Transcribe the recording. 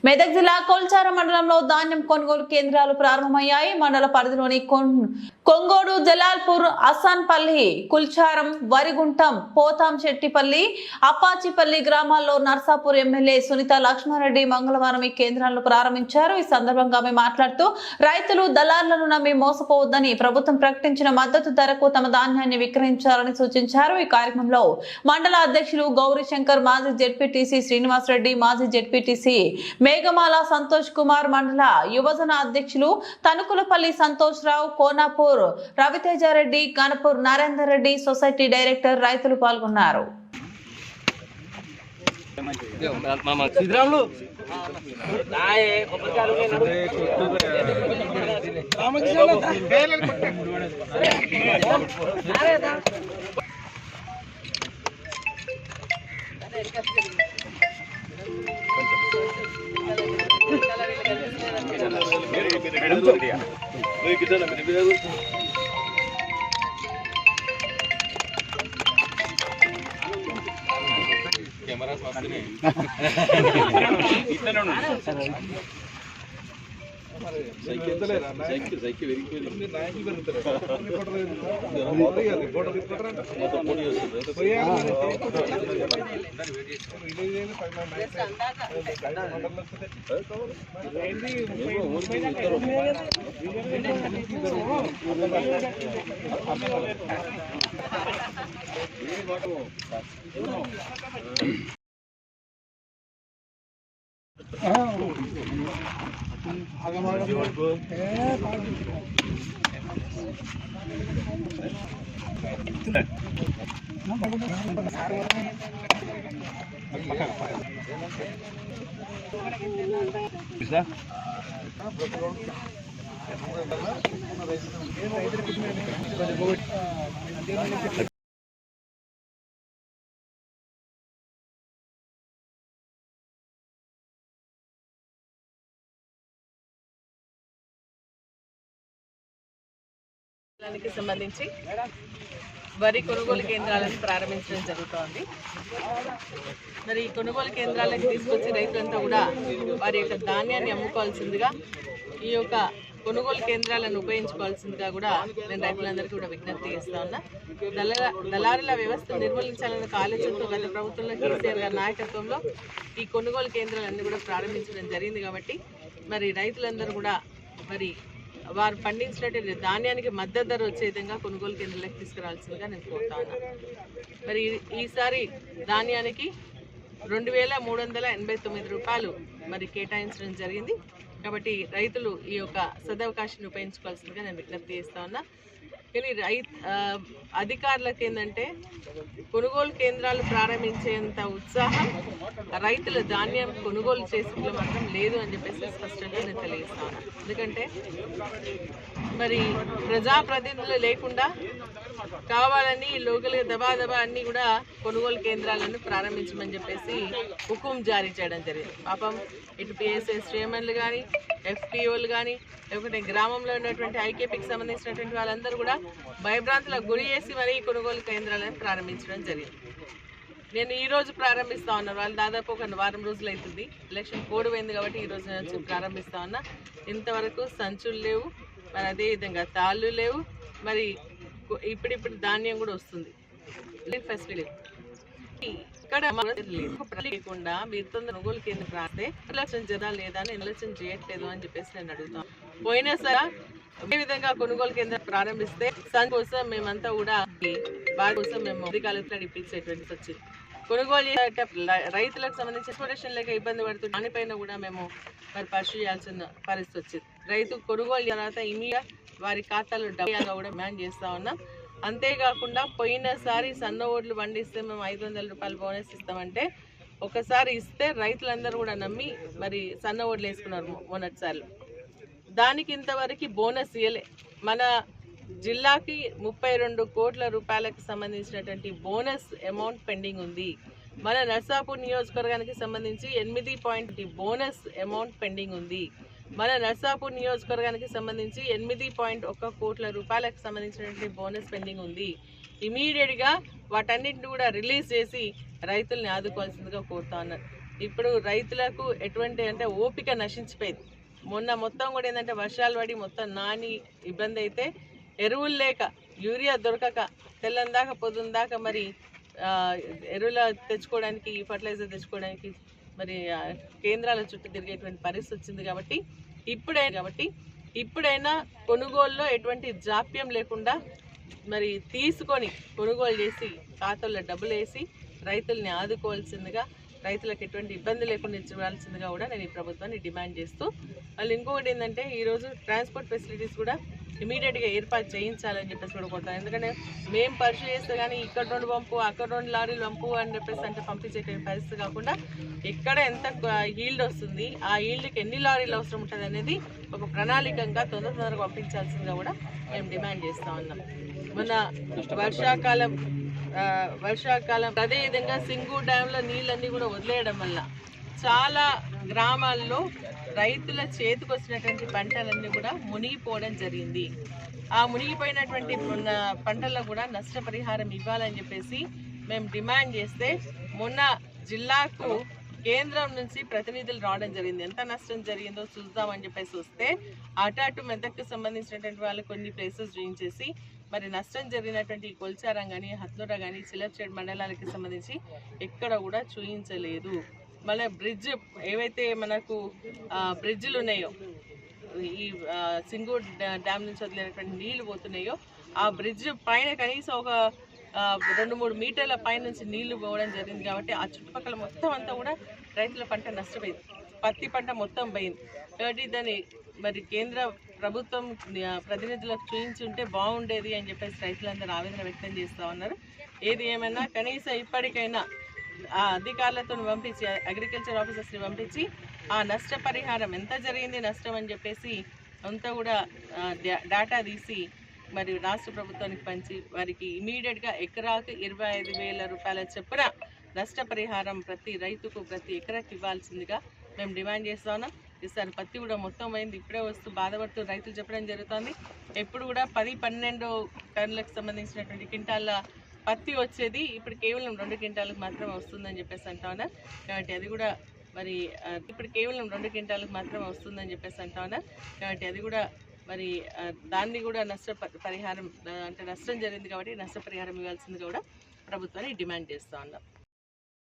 మెదక్ జిల్లా కొల్చారం మండలంలో ధాన్యం కొనుగోలు కేంద్రాలు ప్రారంభమయ్యాయి. మండల పరిధిలోని కొంగోడు, జలాల్పూర్, అసాన్పల్లి, కుల్చారం, వరిగుంటం, పోతాంశెట్టిపల్లి, అప్పాచిపల్లి గ్రామాల్లో నర్సాపూర్ ఎమ్మెల్యే సునీత లక్ష్మారెడ్డి మంగళవారం ఈ కేంద్రాలను ప్రారంభించారు. ఈ సందర్భంగా ఆమె మాట్లాడుతూ రైతులు దళారులను నమ్మి మోసపోవద్దని, ప్రభుత్వం ప్రకటించిన మద్దతు ధరకు తమ ధాన్యాన్ని విక్రయించాలని సూచించారు. ఈ కార్యక్రమంలో మండల అధ్యక్షులు గౌరీశంకర్, మాజీ జెడ్పీటీసీ శ్రీనివాసరెడ్డి, మాజీ జెడ్పీటీసీ మేఘమాల సంతోష్ కుమార్, మండల యువజన అధ్యక్షులు తనుకులపల్లి సంతోష్ రావు, కోనాపూర్ రవితేజారెడ్డి, గణపూర్ నరేందర్ రెడ్డి, సొసైటీ డైరెక్టర్ రైతులు పాల్గొన్నారు. దానికి సంబంధించి వరి కొనుగోలు కేంద్రాలను ప్రారంభించడం జరుగుతోంది. మరి ఈ కొనుగోలు కేంద్రాలకు తీసుకొచ్చి రైతులంతా కూడా వారి యొక్క ధాన్యాన్ని అమ్ముకోవాల్సిందిగా, ఈ యొక్క కొనుగోలు కేంద్రాలను ఉపయోగించుకోవాల్సిందిగా కూడా నేను రైతులందరికీ కూడా విజ్ఞప్తి చేస్తా ఉన్నా. దళారుల వ్యవస్థ నిర్మూలించాలన్న ఆలోచనతో గత ప్రభుత్వంలో కేసీఆర్ గారి నాయకత్వంలో ఈ కొనుగోలు కేంద్రాలన్నీ కూడా ప్రారంభించడం జరిగింది. కాబట్టి మరి రైతులందరూ కూడా మరి వారు పండించినటువంటి ధాన్యానికి మద్దతు ధర వచ్చే విధంగా కొనుగోలు కేంద్రాలకు తీసుకురావాల్సిందిగా నేను కోరుతా ఉన్నా. మరి ఈసారి ధాన్యానికి 2389 రూపాయలు మరి కేటాయించడం జరిగింది. కాబట్టి రైతులు ఈ యొక్క సదవకాశాన్ని ఉపయోగించుకోవాల్సిందిగా నేను విజ్ఞప్తి చేస్తా ఉన్నా. కానీ అధికారులకు ఏంటంటే కొనుగోలు కేంద్రాలు ప్రారంభించేంత ఉత్సాహం రైతుల ధాన్యం కొనుగోలు చేసేందులో మాత్రం లేదు అని చెప్పేసి స్పష్టంగా నేను తెలియజేస్తా ఉన్నా. ఎందుకంటే మరి ప్రజాప్రతినిధులు లేకుండా కావాలని లోకల్గా దబా అన్నీ కూడా కొనుగోలు కేంద్రాలను ప్రారంభించమని చెప్పేసి హుకుం జారీ చేయడం జరిగింది. పాపం ఇటు పిఎస్ఎస్ చైర్మన్లు కానీ, ఎఫ్పిఓలు కానీ, లేకుంటే గ్రామంలో ఉన్నటువంటి ఐకేపీకి సంబంధించినటువంటి వాళ్ళందరూ కూడా భయభ్రాంతులకు గురి చేసి మరీ కొనుగోలు కేంద్రాలను ప్రారంభించడం జరిగింది. నేను ఈరోజు ప్రారంభిస్తా ఉన్నాను. వాళ్ళు దాదాపు ఒక వారం రోజులు అవుతుంది. ఎలక్షన్ కోడ్ పోయింది కాబట్టి ఈరోజు నుంచి ప్రారంభిస్తా ఉన్నా. ఇంతవరకు సంచులు లేవు, మరి అదేవిధంగా తాళ్ళు లేవు, మరి ఇప్పుడు ధాన్యం కూడా వస్తుంది. ఫెసిలిటీ ఇక్కడ లేకుండా మీరు కొనుగోలు కేంద్రం రాస్తే నిర్లక్ష్యం జదా లేదా అని నిర్లక్ష్యం చేయట్లేదు అని చెప్పేసి నేను అడుగుతాను. పోయినా సరే అదే విధంగా కొనుగోలు కేంద్రం ప్రారంభిస్తే సంఘం కోసం మేమంతా కూడా వారి కోసం మేము అధికారులతో ఇప్పించేటువంటి వచ్చింది. కొనుగోలు రైతులకు సంబంధించి ఎక్స్పోర్టేషన్ లేక ఇబ్బంది పడుతుంది. దానిపైన కూడా మేము మరి పరిశీలి చేయాల్సిన పరిస్థితి వచ్చింది. రైతు కొనుగోలు తర్వాత ఇమీడియట్ వారి ఖాతాలో డబ్బుగా కూడా డిమాండ్ చేస్తా ఉన్నాం. అంతేకాకుండా పోయినసారి సన్న ఓట్లు పండిస్తే మేము 500 రూపాయలు బోనస్ ఇస్తామంటే ఒకసారి ఇస్తే రైతులందరూ కూడా నమ్మి మరి సన్న ఓట్లు వేసుకున్నారు మొన్నటిసార్లు. దానికి ఇంతవరకు బోనస్ ఇవ్వలే. మన జిల్లాకి 32 కోట్ల రూపాయలకు సంబంధించినటువంటి బోనస్ అమౌంట్ పెండింగ్ ఉంది. మన నర్సాపూర్ నియోజకవర్గానికి సంబంధించి 8 బోనస్ అమౌంట్ పెండింగ్ ఉంది. మన నర్సాపూర్ నియోజకవర్గానికి సంబంధించి 8.1 కోట్ల రూపాయలకు సంబంధించినటువంటి బోనస్ పెండింగ్ ఉంది. ఇమీడియట్గా వాటన్నిటిని కూడా రిలీజ్ చేసి రైతుల్ని ఆదుకోవాల్సిందిగా కోరుతా ఉన్నారు. ఇప్పుడు రైతులకు ఎటువంటి అంటే ఓపిక నశించిపోయింది. మొన్న మొత్తం కూడా ఏంటంటే వర్షాలు పడి మొత్తం నాని ఇబ్బంది అయితే ఎరువులు లేక యూరియా దొరకక తెల్లని దాకా పొద్దున్న దాకా మరి ఎరువుల తెచ్చుకోవడానికి ఫర్టిలైజర్ తెచ్చుకోవడానికి మరి కేంద్రాల చుట్టూ తిరిగేటువంటి పరిస్థితి వచ్చింది. కాబట్టి ఇప్పుడైనా కొనుగోలులో ఎటువంటి జాప్యం లేకుండా మరి తీసుకొని కొనుగోలు చేసి ఖాతాల్లో డబ్బులు వేసి రైతుల్ని ఆదుకోవాల్సిందిగా, రైతులకు ఎటువంటి ఇబ్బంది లేకుండా ఇవ్వాల్సిందిగా కూడా నేను ఈ ప్రభుత్వాన్ని డిమాండ్ చేస్తూ, వాళ్ళు ఇంకొకటి ఏంటంటే ఈరోజు ట్రాన్స్పోర్ట్ ఫెసిలిటీస్ కూడా ఇమీడియట్గా ఏర్పాటు చేయించాలని చెప్పేసి కూడా కొడతాను. ఎందుకంటే మేము పరిచయం చేస్తే కానీ ఇక్కడ 2 పంపు అక్కడ 2 లారీలు పంపు అని చెప్పేసి అంటే పంపించే పరిస్థితి కాకుండా ఎక్కడ ఎంత ఈల్డ్ వస్తుంది, ఆ ఈల్డ్కి ఎన్ని లారీలు అవసరం ఉంటుంది అనేది ఒక ప్రణాళికంగా తొందరగా పంపించాల్సిందిగా కూడా మేము డిమాండ్ చేస్తూ ఉన్నాం. మన వర్షాకాలం అదేవిధంగా సింగూరు డ్యాంలో నీళ్ళన్నీ కూడా వదిలేయడం వల్ల చాలా గ్రామాల్లో రైతుల చేతికి వచ్చినటువంటి పంటలన్నీ కూడా మునిగిపోవడం జరిగింది. ఆ మునిగిపోయినటువంటి పంటల్లో కూడా నష్టపరిహారం ఇవ్వాలని చెప్పేసి మేము డిమాండ్ చేస్తే మొన్న జిల్లాకు కేంద్రం నుంచి ప్రతినిధులు రావడం జరిగింది. ఎంత నష్టం జరిగిందో చూద్దామని చెప్పేసి వస్తే అటు మెదక్కు సంబంధించినటువంటి వాళ్ళు కొన్ని ప్లేసెస్ చూపించేసి మరి నష్టం జరిగినటువంటి కొల్చారం కానీ హత్నూర కానీ చిలర్చేడు మండలాలకి సంబంధించి ఎక్కడ కూడా చూపించలేదు. మళ్ళీ బ్రిడ్జ్ ఏవైతే మనకు బ్రిడ్జిలు ఉన్నాయో ఈ సింగూరు డ్యామ్ నుంచి వదిలేనటువంటి నీళ్లు పోతున్నాయో ఆ బ్రిడ్జ్ పైన కనీసం ఒక 2-3 మీటర్ల పైన నుంచి నీళ్లు పోవడం జరిగింది. కాబట్టి ఆ చుట్టుపక్కల మొత్తం అంతా కూడా రైతుల పంట నష్టపోయింది, పత్తి పంట మొత్తం పోయింది. కాబట్టి దాన్ని మరి కేంద్ర ప్రభుత్వం ప్రతినిధులకు చూపించి ఉంటే బాగుండేది అని చెప్పేసి రైతులందరూ ఆవేదన వ్యక్తం చేస్తూ ఉన్నారు. ఏది ఏమైనా కనీసం ఇప్పటికైనా ఆ అధికారులతో పంపించి అగ్రికల్చర్ ఆఫీసర్స్ని పంపించి ఆ నష్టపరిహారం ఎంత జరిగింది నష్టం అని చెప్పేసి అంతా కూడా డేటా తీసి మరి రాష్ట్ర ప్రభుత్వానికి పంచి వారికి ఇమీడియట్గా ఎకరాకు 25,000 రూపాయల చొప్పున నష్టపరిహారం ప్రతి రైతుకు ప్రతి ఎకరాకి ఇవ్వాల్సిందిగా మేము డిమాండ్ చేస్తా ఉన్నాం. ఈసారి పత్తి కూడా మొత్తం అయింది, ఇప్పుడే వస్తూ బాధపడుతూ రైతులు చెప్పడం జరుగుతుంది. ఎప్పుడు కూడా 10-12 టన్నులకు సంబంధించినటువంటి క్వింటాల పత్తి వచ్చేది ఇప్పుడు కేవలం 2 క్వింటాలకు మాత్రమే వస్తుందని చెప్పేసి అంటా ఉన్నారు. కాబట్టి అది కూడా మరి ఇప్పుడు కేవలం 2 క్వింటాలకు మాత్రమే వస్తుందని చెప్పేసి అంటా ఉన్నారు. కాబట్టి అది కూడా మరి దాన్ని కూడా నష్టపరిహారం అంటే నష్టం జరిగింది కాబట్టి నష్టపరిహారం ఇవ్వాల్సింది కూడా ప్రభుత్వాన్ని డిమాండ్ చేస్తూ ఉన్నాం.